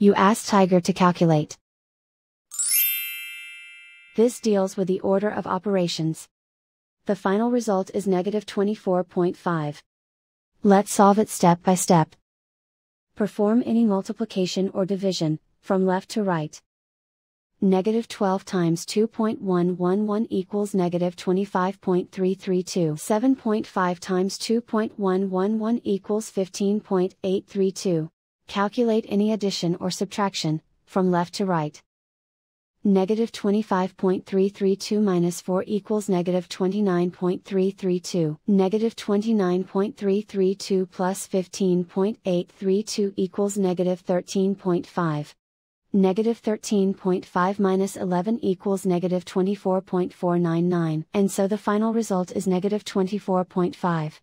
You ask Tiger to calculate. This deals with the order of operations. The final result is negative 24.5. Let's solve it step by step. Perform any multiplication or division, from left to right. Negative 12 times 2.111 equals negative 25.332. 7.5 times 2.111 equals 15.832. Calculate any addition or subtraction, from left to right. Negative 25.332 minus 4 equals negative 29.332. Negative 29.332 plus 15.832 equals negative 13.5. Negative 13.5 minus 11 equals negative 24.499. And so the final result is negative 24.5.